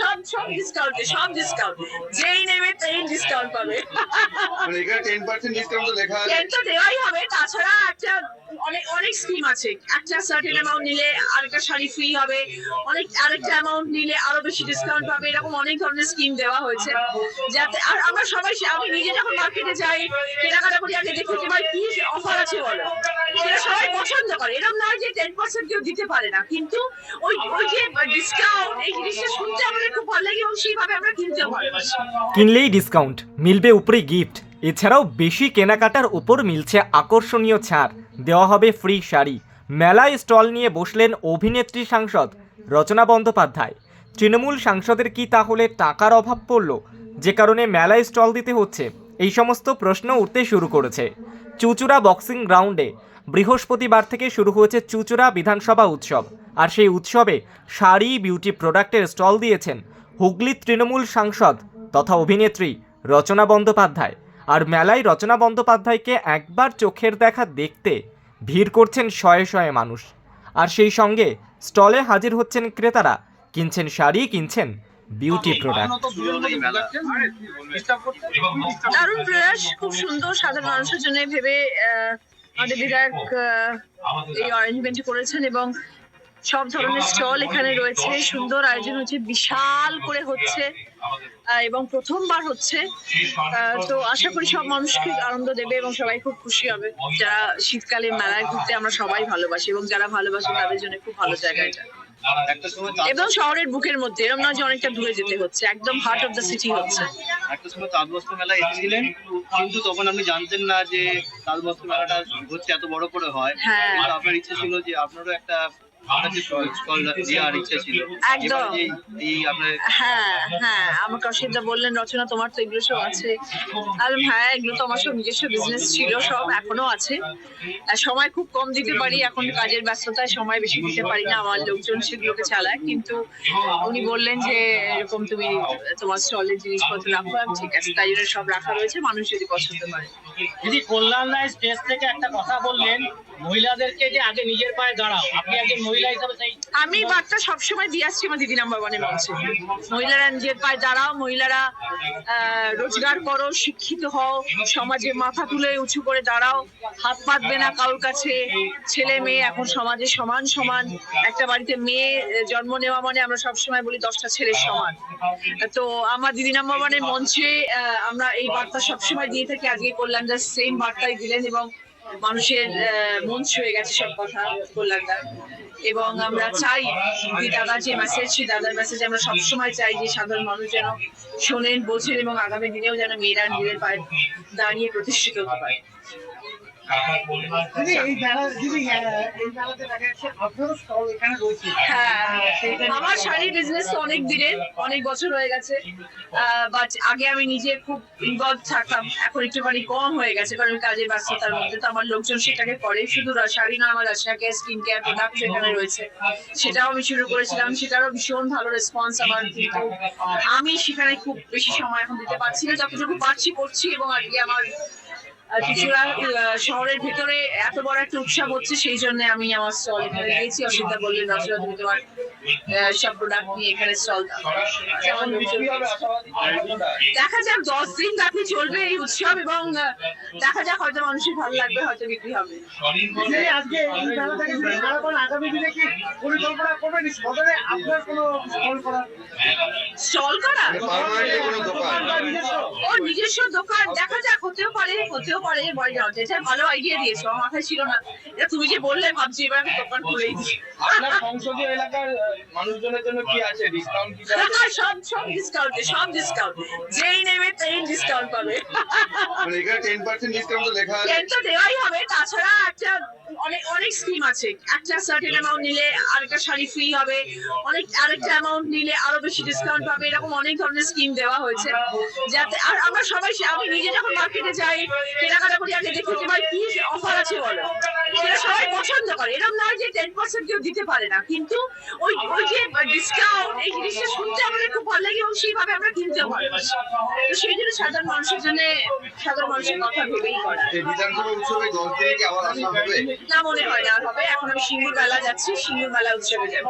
সব ডিসকাউন্টে, সব ডিসকাউন্ট, যেই নেবে সেই ডিসকাউন্ট পাবে। মানে এখানে 10% ডিসকাউন্ট তো লেখা আছে। 10 তো দেওয়াই হবে, তাছাড়া একটা অনেক স্কিম আছে। একটা সার্টেন অ্যামাউন্ট নিলে আরেকটা শাড়ি ফ্রি হবে, আরেকটা অ্যামাউন্ট নিলে আরো বেশি ডিসকাউন্ট পাবে, এরকম অনেক ধরনের স্কিম দেওয়া হয়েছে। যাতে আর আমরা সবাই, আমি নিজে যখন মার্কেটে যাই কেনাকাটা করি, আগে দেখি যে ভাই কি অফার আছে বলো, সেটা সবাই পছন্দ করে। এরকম নয় যে 10% কেউ দিতে পারে না, কিন্তু ওই যে ডিসকাউন্ট, এই জিনিসটা শুনতে আমাদের খুব ভালো লাগে এবং সেইভাবে আমরা কিনতেও ভালোবাসি। কিনলেই ডিসকাউন্ট, মিলবে উপরে গিফট, এছাড়াও বেশি কেনাকাটার উপর মিলছে আকর্ষণীয় ছাড়, দেওয়া হবে ফ্রি শাড়ি। মেলায় স্টল নিয়ে বসলেন অভিনেত্রী সাংসদ রচনা বন্দ্যোপাধ্যায়। তৃণমূল সাংসদের কি তাহলে টাকার অভাব পড়ল, যে কারণে মেলায় স্টল দিতে হচ্ছে? এই সমস্ত প্রশ্ন উঠতে শুরু করেছে। চুঁচুড়া বক্সিং গ্রাউন্ডে বৃহস্পতিবার থেকে শুরু হয়েছে চুঁচুড়া বিধানসভা উৎসব, আর সেই উৎসবে শাড়ি, বিউটি প্রোডাক্টের স্টল দিয়েছেন হুগলির তৃণমূল সাংসদ তথা অভিনেত্রী রচনা বন্দ্যোপাধ্যায়। আর মেলায় রচনা বন্দ্যোপাধ্যায়কে একবার চোখের দেখা দেখতে ভিড় করছেন শয়ে শয়ে মানুষ, আর সেই সঙ্গে স্টলে হাজির হচ্ছেন ক্রেতারা, কিনছেন শাড়ি, কিনছেন বিউটি প্রোডাক্ট। দারুণ প্রয়াস, খুব সুন্দর, সাধারণ মানুষের জন্য ভেবে আমাদের বিধায়ক এই অ্যারেঞ্জমেন্ট করেছেন এবং সব ধরনের স্টল এখানে রয়েছে। সুন্দর আয়োজন হচ্ছে, বিশাল করে হচ্ছে এবং প্রথমবার হচ্ছে। তো আশা করি সব মানুষকে আনন্দ দেবে এবং সবাই খুব খুশি হবে। যারা শীতকালে মেলায় ঘুরতে আমরা সবাই ভালোবাসি এবং যারা ভালোবাসে তাদের জন্য খুব ভালো জায়গা এটা। এবং শহরের বুকের মধ্যে, এরকম নয় যে অনেকটা দূরে যেতে হচ্ছে, একদম হার্ট অফ দ্য সিটি হচ্ছে। একটা সময় তালবস্ত্র মেলা এসেছিলেন, কিন্তু তখন আপনি জানতেন না যে তালবস্ত্র মেলাটা হচ্ছে এত বড় করে হয়। আপনার ইচ্ছে ছিল যে আপনারও একটা আমাকে অসিতদা বললেন, রচনা তোমার তো এগুলো সব আছে। হ্যাঁ, এগুলো তো আমার সব নিজস্ব বিজনেস ছিল, সব এখনো আছে। সময় খুব কম দিতে পারি, এখন কাজের ব্যস্ততায় সময় বেশি দিতে পারি না, আমার লোকজন সেগুলোকে চালায়। কিন্তু উনি বললেন যে এরকম তুমি তোমার স্টলের জিনিসপত্র রাখো, ঠিক আছে, তাই জন্য সব রাখা রয়েছে, মানুষ যদি পছন্দ করে। দিদি, কল্যাণ রায় স্টেজ থেকে একটা কথা বললেন, মহিলাদেরকে যে আগে নিজের পায়ে দাঁড়াও, আপনি একজন মহিলা হিসাবে সেই আমি বার্তা সবসময় দিয়ে আসছি আমার দিদি নাম্বার ওয়ানের মঞ্চে। মহিলারা নিজের পায়ে দাঁড়াও, মহিলারা রোজগার করো, শিক্ষিত হও, সমাজে মাথা তুলে উঁচু করে দাঁড়াও, হাত পাতবে না কারোর কাছে। ছেলে মেয়ে এখন সমাজে সমান সমান। একটা বাড়িতে মেয়ে জন্ম নেওয়া মানে আমরা সবসময় বলি 10টা ছেলের সমান। তো আমার দিদি নাম্বার ওয়ানের মঞ্চে আমরা এই বার্তা সবসময় দিয়ে থাকি। আজকে কল্যাণদার সেম বার্তাই দিলেন এবং মানুষের মন ছুঁয়ে গেছে সব কথা কল্যাণদার। এবং আমরা চাই দাদার যে মেসেজ, সেই দাদার মেসেজ আমরা সবসময় চাই যে সাধারণ মানুষ যেন শোনেন, বোঝেন এবং আগামী দিনেও যেন মেয়েরা নিজের পায়ে দাঁড়িয়ে প্রতিষ্ঠিত হতে পারে। আমার শাড়ির বিজনেস তো অনেক দিনের, অনেক বছর হয়ে গেছে। বাট আগে আমি নিজে খুব ইনভলভ থাকতাম, এখন একটুখানি কম হয়ে গেছে কারণ কাজের ব্যস্ততার মধ্যে। তো আমার লোকজন সেটাকে করে, শুধু শাড়ি না, আমার Russia care, skin care product সেখানে রয়েছে, সেটাও আমি শুরু করেছিলাম। সেটারও ভীষণ ভালো রেসপন্স আমার, কিন্তু আমি সেখানে খুব বেশি সময় এখন দিতে পারছি না। যতটুকু পারছি করছি। এবং আজকে আমার চুঁচুড়া শহরের ভেতরে এত বড় একটা উৎসব হচ্ছে, সেই জন্য আমি আমার স্টল এখানে দিয়েছি। অসিতা বললেন, রচনা তুমি তোমার সব প্রোডাক্ট নিয়ে এখানে স্টল দেখা যাক। 10 দিন ব্যাপী চলবে এই উৎসব এবং দেখা যাক, হয়তো মানুষের ভালো লাগবে, হয়তো বিক্রি হবে। স্টল করা ও নিজস্ব দোকান, দেখা যাক, হতেও পারে যেটা ভালো আইডিয়া দিয়েছো, আমার মাথায় ছিল না। এটা তুমি যে বললে ভাবছি এবার আমি দোকান খুলেই দিই। সংসদীয় এলাকার মানুষজনের জন্য কি আছে ডিসকাউন্ট? সব ডিসকাউন্টে, সব ডিসকাউন্ট, যেই নেবে সেই ডিসকাউন্ট পাবে। মানে এখানে 10% ডিসকাউন্ট তো লেখা আছে। 10 তো দেওয়াই হবে, তাছাড়া একটা অনেক স্কিম আছে। একটা সার্টেন অ্যামাউন্ট নিলে আরেকটা শাড়ি ফ্রি হবে, আরেকটা অ্যামাউন্ট নিলে আরো বেশি ডিসকাউন্ট পাবে, এরকম অনেক ধরনের স্কিম দেওয়া হয়েছে। যাতে আর আমরা সবাই, আমি নিজে যখন মার্কেটে যাই কেনাকাটা করি, আগে দেখি যে ভাই কি অফার আছে বলো, সেটা সবাই পছন্দ করে। এরকম নয় যে 10% কেউ দিতে পারে না, কিন্তু ওই যে ডিসকাউন্ট, এই জিনিসটা শুনতে আমাদের খুব ভালো লাগে এবং সেইভাবে আমরা কিনতেও ভালোবাসি। তো সেই জন্য সাধারণ মানুষের জন্য, সাধারণ মানুষের কথা ভেবেই করা। এই বিধানসভা উৎসবে 10 দিনে কি আবার আসা হবে? না, মনে হয় না হবে। এখন আমি সিঙ্গুর মেলা যাচ্ছি, সিঙ্গুর মেলা উৎসবে যাবো।